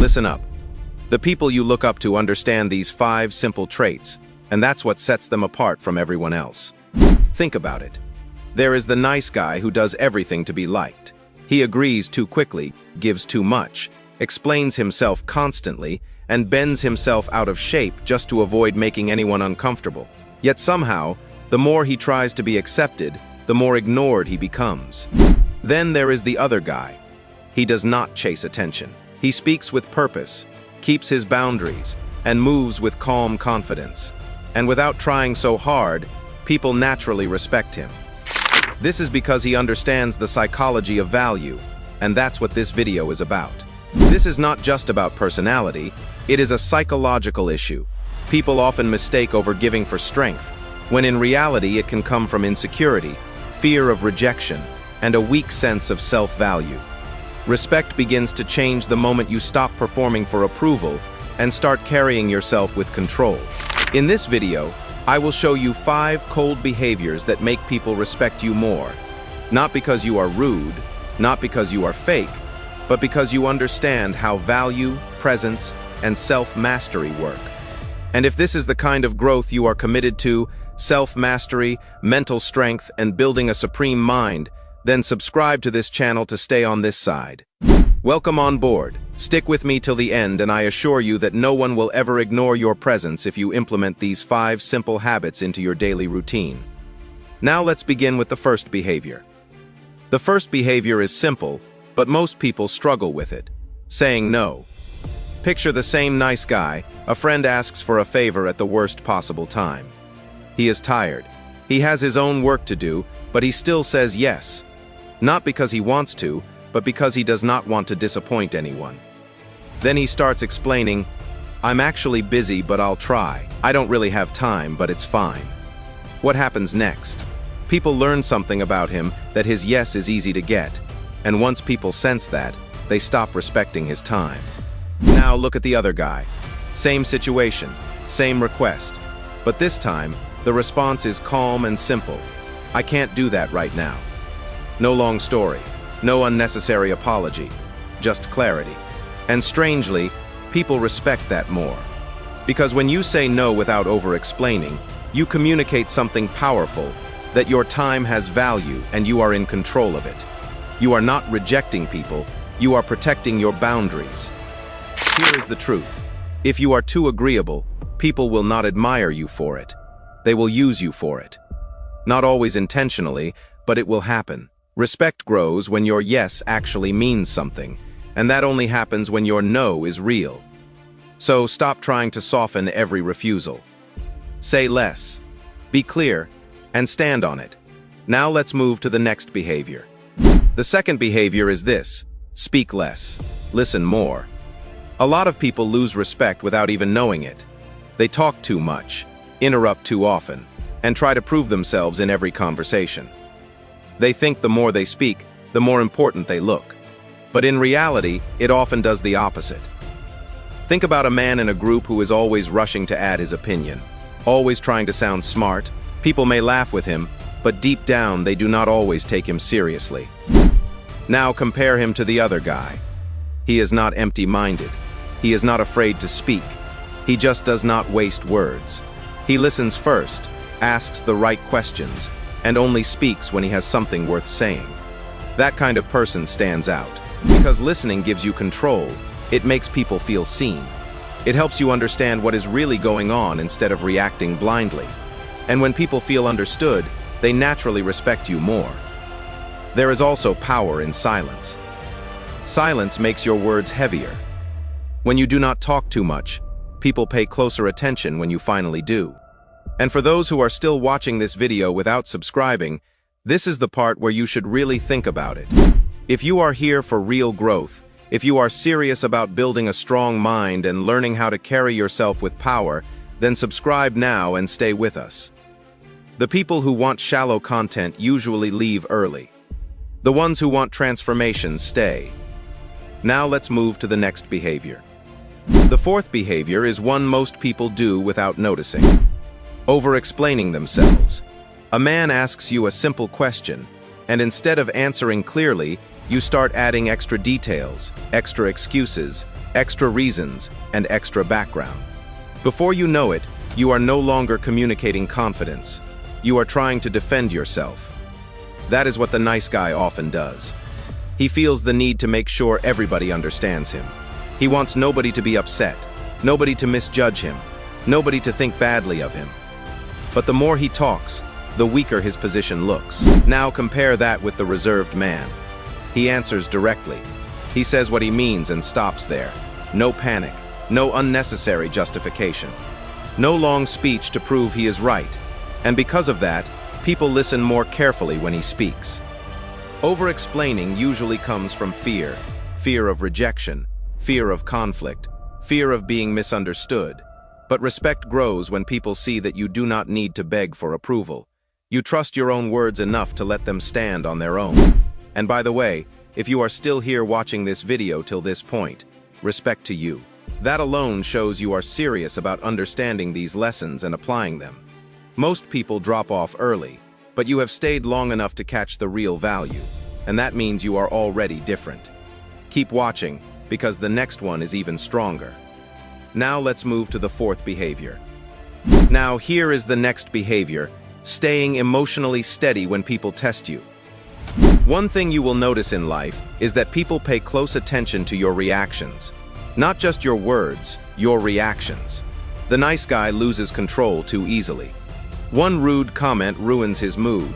Listen up. The people you look up to understand these 5 simple traits, and that's what sets them apart from everyone else. Think about it. There is the nice guy who does everything to be liked. He agrees too quickly, gives too much, explains himself constantly, and bends himself out of shape just to avoid making anyone uncomfortable. Yet somehow, the more he tries to be accepted, the more ignored he becomes. Then there is the other guy. He does not chase attention. He speaks with purpose, keeps his boundaries, and moves with calm confidence. And without trying so hard, people naturally respect him. This is because he understands the psychology of value, and that's what this video is about. This is not just about personality, it is a psychological issue. People often mistake overgiving for strength, when in reality it can come from insecurity, fear of rejection, and a weak sense of self-value. Respect begins to change the moment you stop performing for approval and start carrying yourself with control. In this video, I will show you 5 cold behaviors that make people respect you more. Not because you are rude, not because you are fake, but because you understand how value, presence, and self-mastery work. And if this is the kind of growth you are committed to, self-mastery, mental strength, and building a supreme mind, then subscribe to this channel to stay on this side. Welcome on board. Stick with me till the end, and I assure you that no one will ever ignore your presence if you implement these 5 simple habits into your daily routine. Now let's begin with the first behavior. The first behavior is simple, but most people struggle with it: saying no. Picture the same nice guy. A friend asks for a favor at the worst possible time. He is tired. He has his own work to do, but he still says yes. Not because he wants to, but because he does not want to disappoint anyone. Then he starts explaining, "I'm actually busy, but I'll try. I don't really have time, but it's fine." What happens next? People learn something about him, that his yes is easy to get. And once people sense that, they stop respecting his time. Now look at the other guy. Same situation, same request. But this time, the response is calm and simple. "I can't do that right now." No long story, no unnecessary apology, just clarity. And strangely, people respect that more. Because when you say no without over-explaining, you communicate something powerful, that your time has value and you are in control of it. You are not rejecting people, you are protecting your boundaries. Here is the truth. If you are too agreeable, people will not admire you for it. They will use you for it. Not always intentionally, but it will happen. Respect grows when your yes actually means something, and that only happens when your no is real. So stop trying to soften every refusal. Say less, be clear, and stand on it. Now let's move to the next behavior. The second behavior is this: speak less, listen more. A lot of people lose respect without even knowing it. They talk too much, interrupt too often, and try to prove themselves in every conversation. They think the more they speak, the more important they look. But in reality, it often does the opposite. Think about a man in a group who is always rushing to add his opinion, always trying to sound smart. People may laugh with him, but deep down they do not always take him seriously. Now compare him to the other guy. He is not empty-minded. He is not afraid to speak. He just does not waste words. He listens first, asks the right questions, and only speaks when he has something worth saying. That kind of person stands out. Because listening gives you control, it makes people feel seen. It helps you understand what is really going on instead of reacting blindly. And when people feel understood, they naturally respect you more. There is also power in silence. Silence makes your words heavier. When you do not talk too much, people pay closer attention when you finally do. And for those who are still watching this video without subscribing, this is the part where you should really think about it. If you are here for real growth, if you are serious about building a strong mind and learning how to carry yourself with power, then subscribe now and stay with us. The people who want shallow content usually leave early. The ones who want transformation stay. Now let's move to the next behavior. The fourth behavior is one most people do without noticing. Over-explaining themselves. A man asks you a simple question, and instead of answering clearly, You start adding extra details, extra excuses, extra reasons, and extra background. Before you know it, you are no longer communicating confidence. You are trying to defend yourself. That is what the nice guy often does. He feels the need to make sure everybody understands him. He wants nobody to be upset, nobody to misjudge him, nobody to think badly of him. But the more he talks, the weaker his position looks. Now compare that with the reserved man. He answers directly. He says what he means and stops there. No panic, no unnecessary justification. No long speech to prove he is right. And because of that, people listen more carefully when he speaks. Over-explaining usually comes from fear. Fear of rejection, fear of conflict, fear of being misunderstood. But respect grows when people see that you do not need to beg for approval. You trust your own words enough to let them stand on their own. And by the way, if you are still here watching this video till this point, respect to you. That alone shows you are serious about understanding these lessons and applying them. Most people drop off early, but you have stayed long enough to catch the real value, and that means you are already different. Keep watching, because the next one is even stronger. Now let's move to the fourth behavior. Now here is the next behavior, staying emotionally steady when people test you. One thing you will notice in life is that people pay close attention to your reactions. Not just your words, your reactions. The nice guy loses control too easily. One rude comment ruins his mood.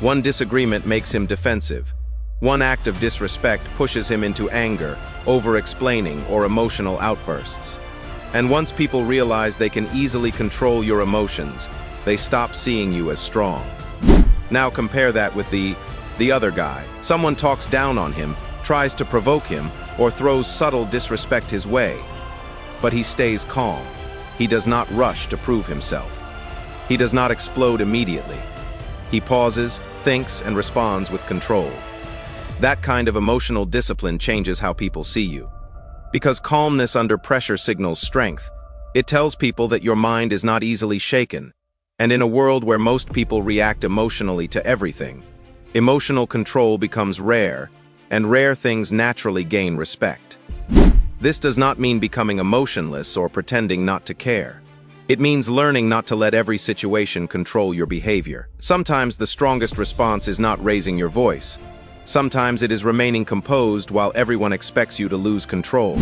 One disagreement makes him defensive. One act of disrespect pushes him into anger, over-explaining, or emotional outbursts. And once people realize they can easily control your emotions, they stop seeing you as strong. Now compare that with the other guy. Someone talks down on him, tries to provoke him, or throws subtle disrespect his way. But he stays calm. He does not rush to prove himself. He does not explode immediately. He pauses, thinks, and responds with control. That kind of emotional discipline changes how people see you. Because calmness under pressure signals strength. It tells people that your mind is not easily shaken. And in a world where most people react emotionally to everything, emotional control becomes rare, and rare things naturally gain respect. This does not mean becoming emotionless or pretending not to care. It means learning not to let every situation control your behavior. Sometimes the strongest response is not raising your voice. Sometimes it is remaining composed while everyone expects you to lose control.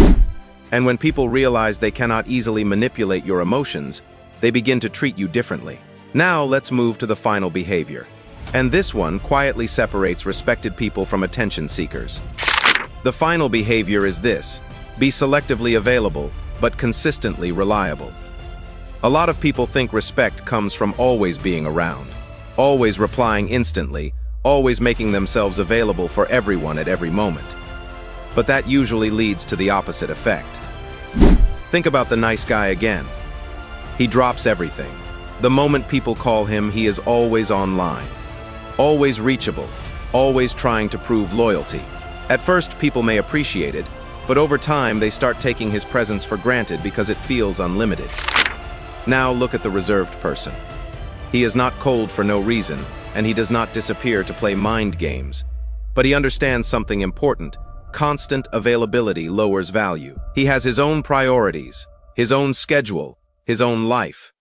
And when people realize they cannot easily manipulate your emotions, they begin to treat you differently. Now let's move to the final behavior. And this one quietly separates respected people from attention seekers. The final behavior is this: be selectively available, but consistently reliable. A lot of people think respect comes from always being around, always replying instantly, always making themselves available for everyone at every moment. But that usually leads to the opposite effect. Think about the nice guy again. He drops everything. The moment people call him, he is always online, always reachable, always trying to prove loyalty. At first, people may appreciate it, but over time they start taking his presence for granted because it feels unlimited. Now look at the reserved person. He is not cold for no reason, and he does not disappear to play mind games. But he understands something important. Constant availability lowers value. He has his own priorities, his own schedule, his own life.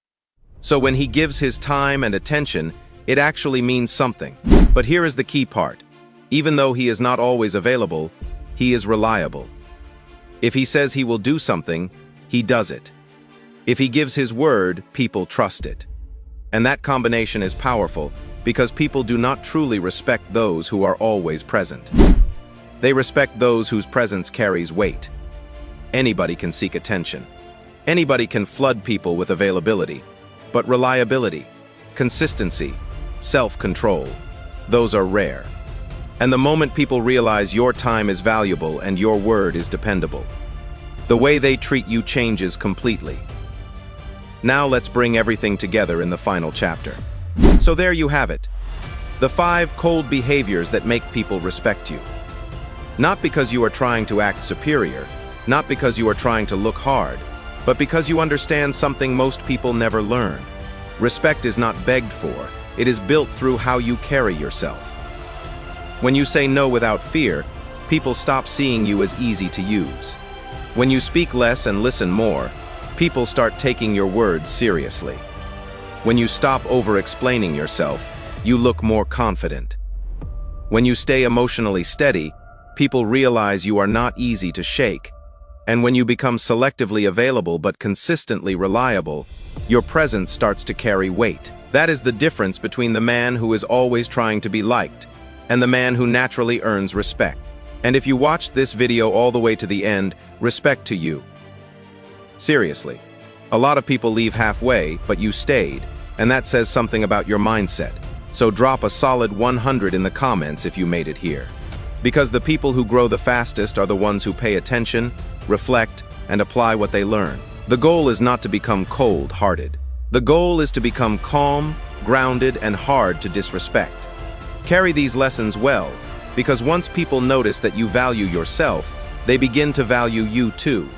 So when he gives his time and attention, it actually means something. But here is the key part. Even though he is not always available, he is reliable. If he says he will do something, he does it. If he gives his word, people trust it. And that combination is powerful because people do not truly respect those who are always present. They respect those whose presence carries weight. Anybody can seek attention. Anybody can flood people with availability. But reliability, consistency, self-control, those are rare. And the moment people realize your time is valuable and your word is dependable, the way they treat you changes completely. Now let's bring everything together in the final chapter. So there you have it. The 5 cold behaviors that make people respect you. Not because you are trying to act superior, not because you are trying to look hard, but because you understand something most people never learn. Respect is not begged for, it is built through how you carry yourself. When you say no without fear, people stop seeing you as easy to use. When you speak less and listen more, people start taking your words seriously. When you stop over-explaining yourself, you look more confident. When you stay emotionally steady, people realize you are not easy to shake. And when you become selectively available but consistently reliable, your presence starts to carry weight. That is the difference between the man who is always trying to be liked and the man who naturally earns respect. And if you watched this video all the way to the end, respect to you. Seriously. A lot of people leave halfway, but you stayed, and that says something about your mindset. So drop a solid 100 in the comments if you made it here. Because the people who grow the fastest are the ones who pay attention, reflect, and apply what they learn. The goal is not to become cold-hearted. The goal is to become calm, grounded, and hard to disrespect. Carry these lessons well, because once people notice that you value yourself, they begin to value you too.